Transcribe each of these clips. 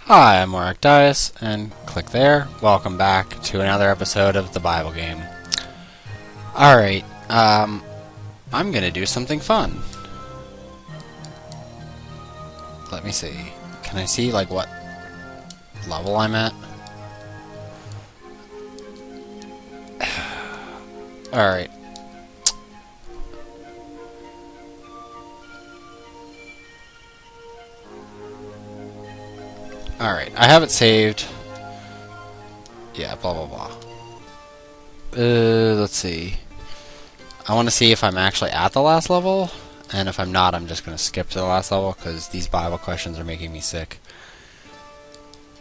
Hi, I'm Warwick Dias, and click there. Welcome back to another episode of the Bible game. Alright, I'm gonna do something fun. Let me see. Can I see, like, what level I'm at? Alright. Alright, I have it saved. Yeah, blah blah blah. Let's see. I want to see if I'm actually at the last level, and if I'm not, I'm just going to skip to the last level, because these Bible questions are making me sick.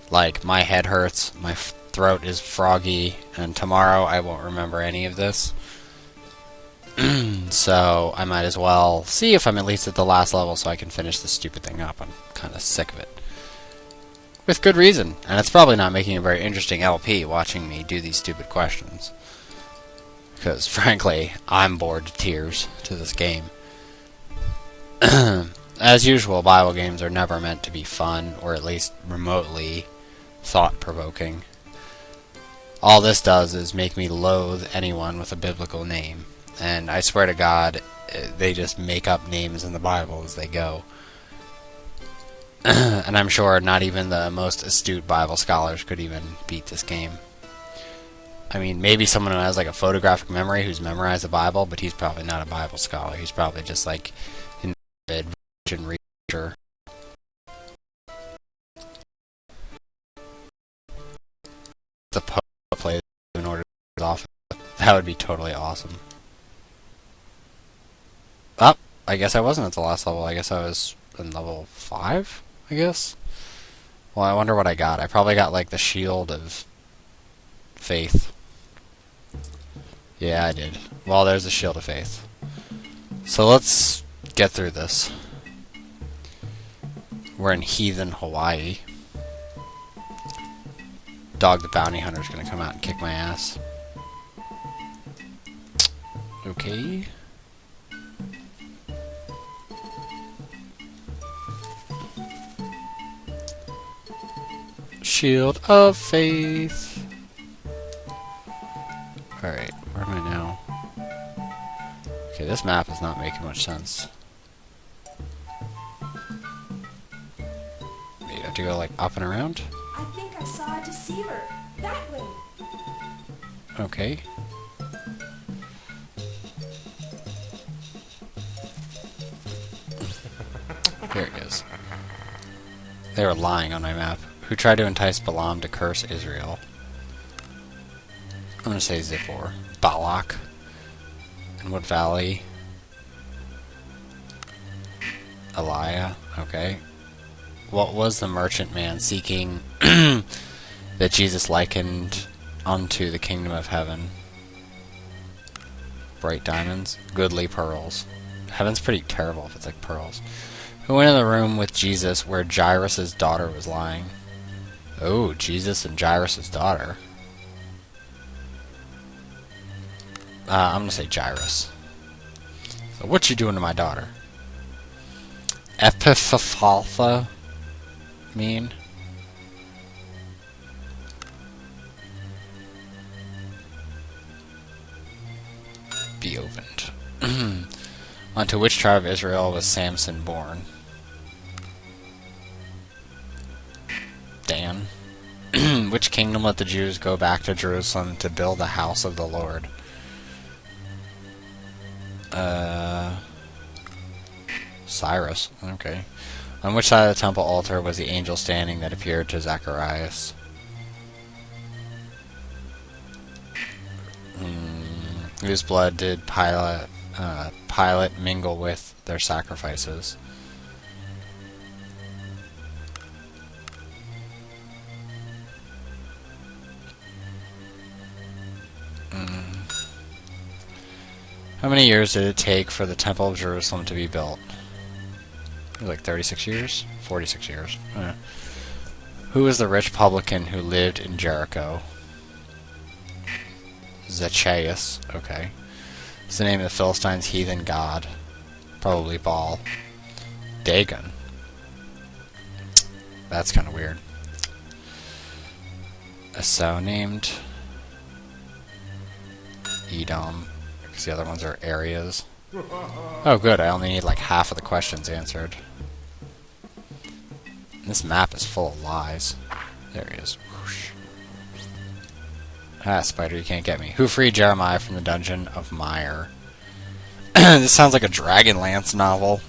Like, my head hurts, my throat is froggy, and tomorrow I won't remember any of this. So, I might as well see if I'm at least at the last level so I can finish this stupid thing up. I'm kind of sick of it. With good reason, and it's probably not making a very interesting LP watching me do these stupid questions. Because, frankly, I'm bored to tears to this game. As usual, Bible games are never meant to be fun, or at least remotely thought-provoking. All this does is make me loathe anyone with a biblical name. And I swear to God, they just make up names in the Bible as they go. And I'm sure not even the most astute Bible scholars could even beat this game. I mean, maybe someone who has like a photographic memory who's memorized the Bible, but he's probably not a Bible scholar. He's probably just like an avid virgin reader. The Pope plays in order to off. That would be totally awesome. Oh, I guess I wasn't at the last level. I guess I was in level 5, I guess. Well, I wonder what I got. I probably got like the Shield of Faith. Yeah, I did. Well, there's the Shield of Faith. So let's get through this. We're in heathen Hawaii. Dog the Bounty Hunter's gonna come out and kick my ass. Okay. Shield of Faith. Alright, where am I now? Okay, this map is not making much sense. You have to go like up and around? I think I saw a deceiver. That way. Okay. There it goes. They were lying on my map. Who tried to entice Balaam to curse Israel? I'm gonna say Zippor. Balak. In what valley? Eliah. Okay. What was the merchant man seeking that Jesus likened unto the kingdom of heaven? Bright diamonds. Goodly pearls. Heaven's pretty terrible if it's like pearls. Who went in the room with Jesus where Jairus' daughter was lying? Oh, Jesus and Jairus' daughter. I'm gonna say Jairus. So what you doing to my daughter? Epiphaltha mean? Be opened. Unto which tribe of Israel was Samson born? Dan. Which kingdom let the Jews go back to Jerusalem to build the house of the Lord? Cyrus. Okay. On which side of the temple altar was the angel standing that appeared to Zacharias? Whose blood did Pilate mingle with their sacrifices? How many years did it take for the Temple of Jerusalem to be built? It was like 36 years? 46 years. Who was the rich publican who lived in Jericho? Zacchaeus. Okay. It's the name of the Philistines' heathen god. Probably Baal. Dagon. That's kind of weird. So named Edom, because the other ones are areas. Oh good, I only need like half of the questions answered. This map is full of lies. There he is. Whoosh. Ah, spider, you can't get me. Who freed Jeremiah from the dungeon of mire? This sounds like a Dragonlance novel.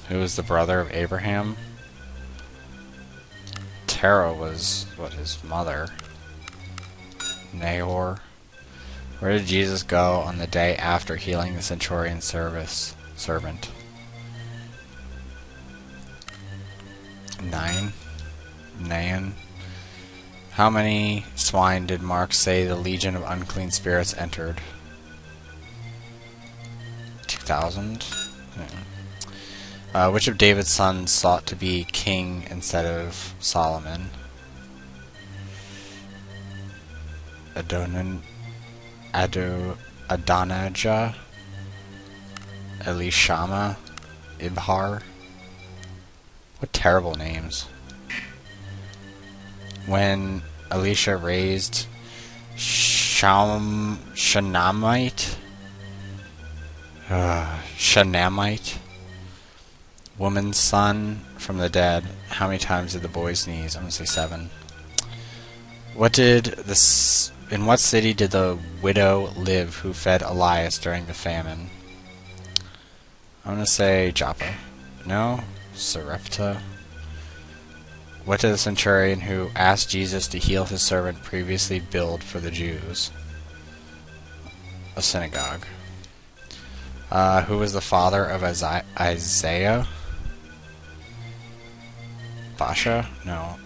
Who was the brother of Abraham? Terah was, what, his mother? Nahor. Where did Jesus go on the day after healing the centurion's servant? 9. Nain. How many swine did Mark say the legion of unclean spirits entered? 2,000. Which of David's sons sought to be king instead of Solomon? Adonijah, Elishama, Ibhar. What terrible names. When Elisha raised Shanamite, woman's son from the dead. How many times did the boy sneeze? I'm gonna say 7. In what city did the widow live who fed Elias during the famine? I'm gonna say Joppa. No? Sarepta. What did the centurion who asked Jesus to heal his servant previously build for the Jews? A synagogue. Who was the father of Isaiah? Basha? No.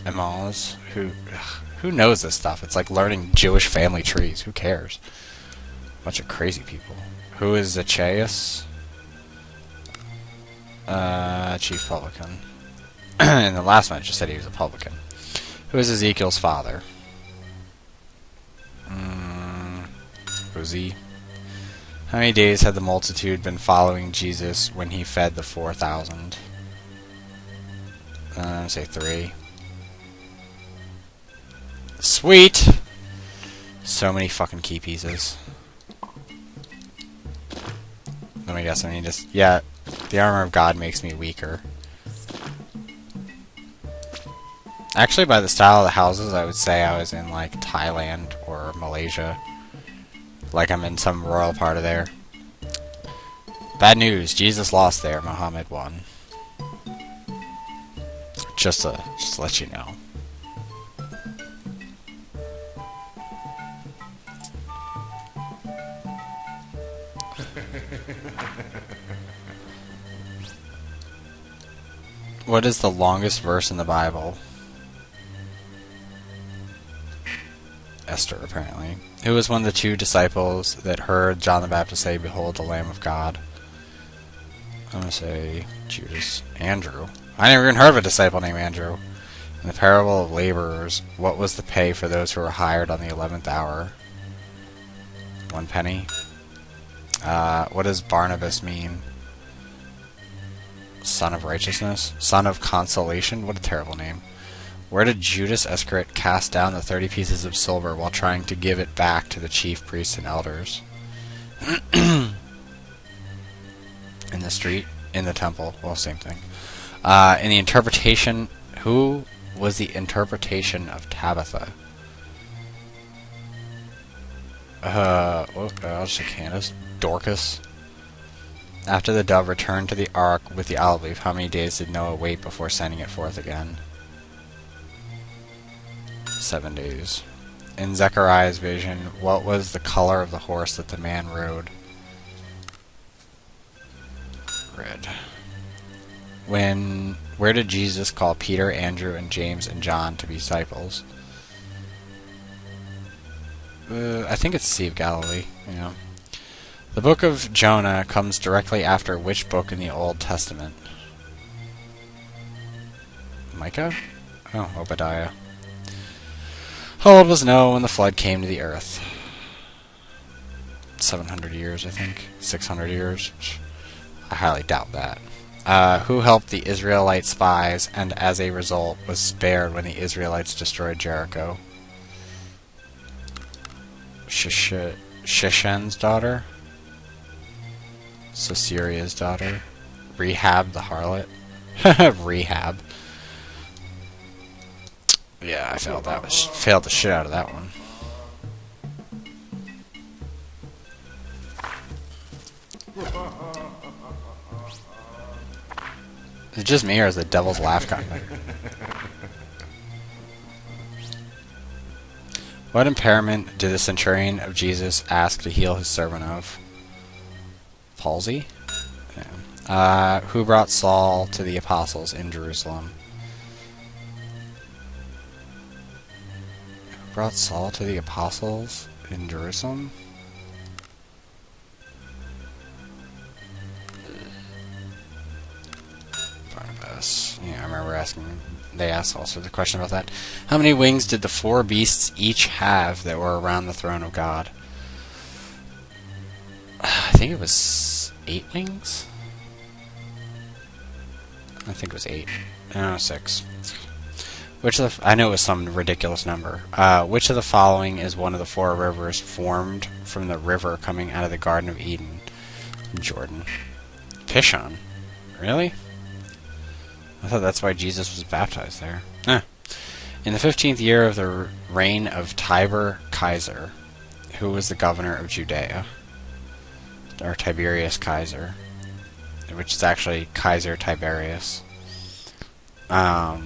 Amoz? Who knows this stuff? It's like learning Jewish family trees. Who cares? Bunch of crazy people. Who is Zacchaeus? Chief publican. And the last one just said he was a publican. Who is Ezekiel's father? Uzi. How many days had the multitude been following Jesus when he fed the 4,000? Say 3. Sweet! So many fucking key pieces. Let me guess, I need to... Yeah, the armor of God makes me weaker. Actually, by the style of the houses, I would say I was in, like, Thailand or Malaysia. Like I'm in some royal part of there. Bad news, Jesus lost there, Muhammad won. Just to let you know. What is the longest verse in the Bible? Esther, apparently. Who was one of the 2 disciples that heard John the Baptist say, "Behold the Lamb of God"? I'm gonna say Judas. Andrew. I never even heard of a disciple named Andrew. In the parable of laborers, what was the pay for those who were hired on the 11th hour? 1 penny. What does Barnabas mean? Son of righteousness? Son of consolation? What a terrible name. Where did Judas Iscariot cast down the 30 pieces of silver while trying to give it back to the chief priests and elders? In the street? In the temple? Well, same thing. In the interpretation... Who was the interpretation of Tabitha? I'll just say Candace. Dorcas. After the dove returned to the ark with the olive leaf, how many days did Noah wait before sending it forth again? 7 days. In Zechariah's vision, what was the color of the horse that the man rode? Red. Where did Jesus call Peter, Andrew, and James and John to be disciples? I think it's Sea of Galilee. Yeah. The book of Jonah comes directly after which book in the Old Testament? Micah? Oh, Obadiah. How old was Noah when the flood came to the earth? 700 years, I think. 600 years. I highly doubt that. Who helped the Israelite spies and as a result was spared when the Israelites destroyed Jericho? Sheshen's daughter? Sisera's daughter? Rehab the harlot? Rehab. Yeah, I failed the shit out of that one. Is it just me, or is the devil's laugh gotten better? What impairment did the centurion of Jesus ask to heal his servant of? Palsy? Yeah. Who brought Saul to the apostles in Jerusalem? Who brought Saul to the apostles in Jerusalem? Yeah, I remember asking. They asked also the question about that. How many wings did the 4 beasts each have that were around the throne of God? I think it was 8 wings. I think it was 8. No, 6. Which of the, I know it was some ridiculous number. Which of the following is one of the 4 rivers formed from the river coming out of the Garden of Eden? Jordan. Pishon. Really? I thought that's why Jesus was baptized there. In the 15th year of the reign of Tiber Kaiser, who was the governor of Judea, or Tiberius Kaiser, which is actually Kaiser Tiberius, because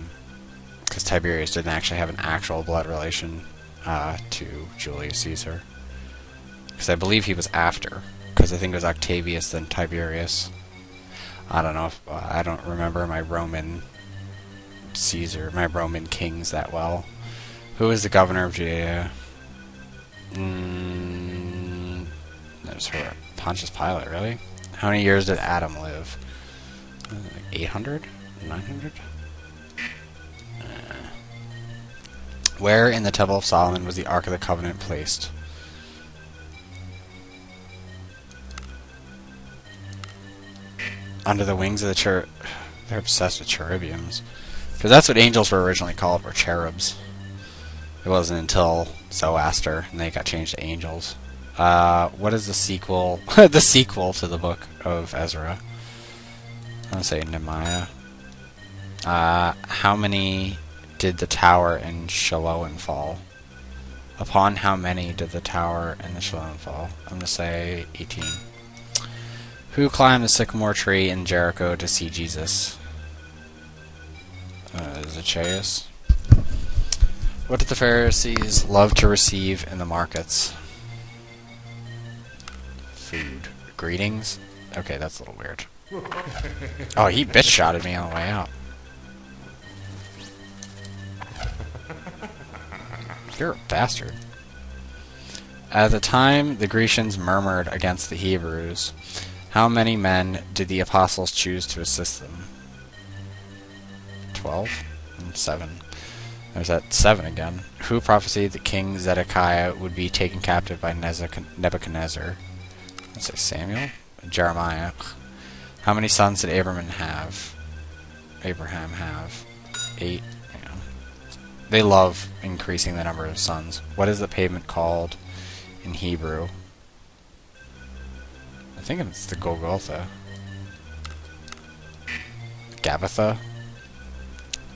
Tiberius didn't actually have an actual blood relation to Julius Caesar, because I believe he was after, because I think it was Octavius then Tiberius. I don't know if I don't remember my Roman kings that well. Who is the governor of Judea? There's her. Pontius Pilate, really? How many years did Adam live? 800? 900? Where in the Temple of Solomon was the Ark of the Covenant placed? Under the wings of the cherub. They're obsessed with cherubims. Because that's what angels were originally called, were cherubs. It wasn't until Zoroaster, and they got changed to angels. What is the sequel? The sequel to the book of Ezra. I'm going to say Nehemiah. How many did the tower in Shiloh fall? Upon how many did the tower in the Shiloh fall? I'm going to say 18. Who climbed the sycamore tree in Jericho to see Jesus? Zacchaeus. What did the Pharisees love to receive in the markets? Food. Greetings? Okay, that's a little weird. Oh, he bitch-shotted me on the way out. You're a bastard. At the time the Grecians murmured against the Hebrews, how many men did the apostles choose to assist them? 12? 7. There's that 7 again. Who prophesied that King Zedekiah would be taken captive by Nebuchadnezzar? Let's say Samuel? Jeremiah. How many sons did Abraham have? 8. Yeah. They love increasing the number of sons. What is the pavement called in Hebrew? I think it's the Golgotha. Gabbatha?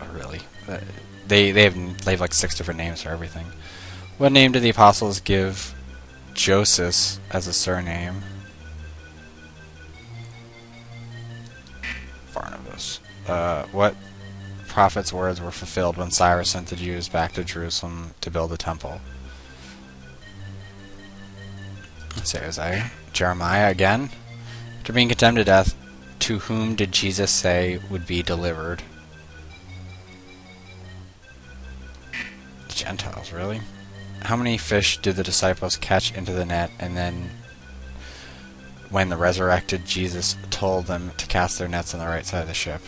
Oh, really? They have like 6 different names for everything. What name did the apostles give Joseph as a surname? Barnabas. What prophet's words were fulfilled when Cyrus sent the Jews back to Jerusalem to build the temple? Let's say Isaiah. Jeremiah again. After being condemned to death, to whom did Jesus say would be delivered? The Gentiles, really? How many fish did the disciples catch into the net, and then when the resurrected Jesus told them to cast their nets on the right side of the ship?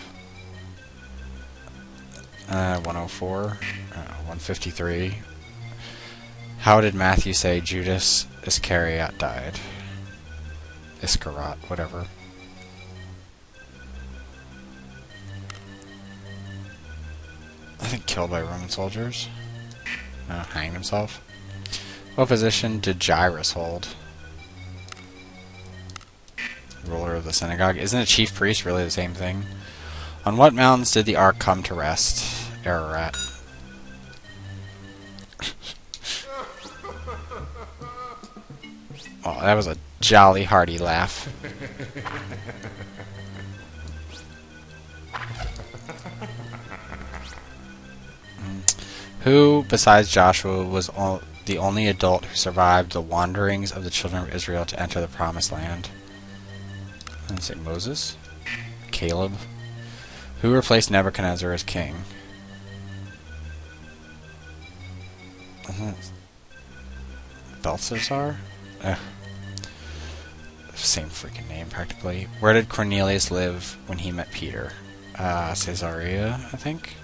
104, 153. How did Matthew say Judas Iscariot died? Iscariot, whatever. Killed by Roman soldiers. Hanged himself. What position did Jairus hold? Ruler of the synagogue. Isn't a chief priest really the same thing? On what mountains did the ark come to rest? Ararat. Oh, that was a jolly hearty laugh. Who, besides Joshua, was the only adult who survived the wanderings of the children of Israel to enter the promised land? Let's say Moses? Caleb? Who replaced Nebuchadnezzar as king? Belshazzar? Same freaking name, practically. Where did Cornelius live when he met Peter? Caesarea, I think?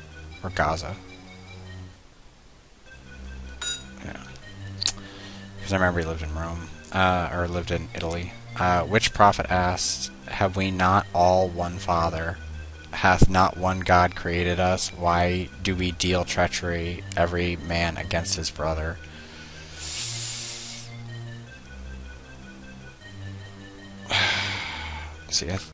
Or Gaza? Yeah. Because I remember he lived in Rome. Or lived in Italy. Which prophet asked, "Have we not all one Father? Hath not one God created us? Why do we deal treachery, every man against his brother?" See,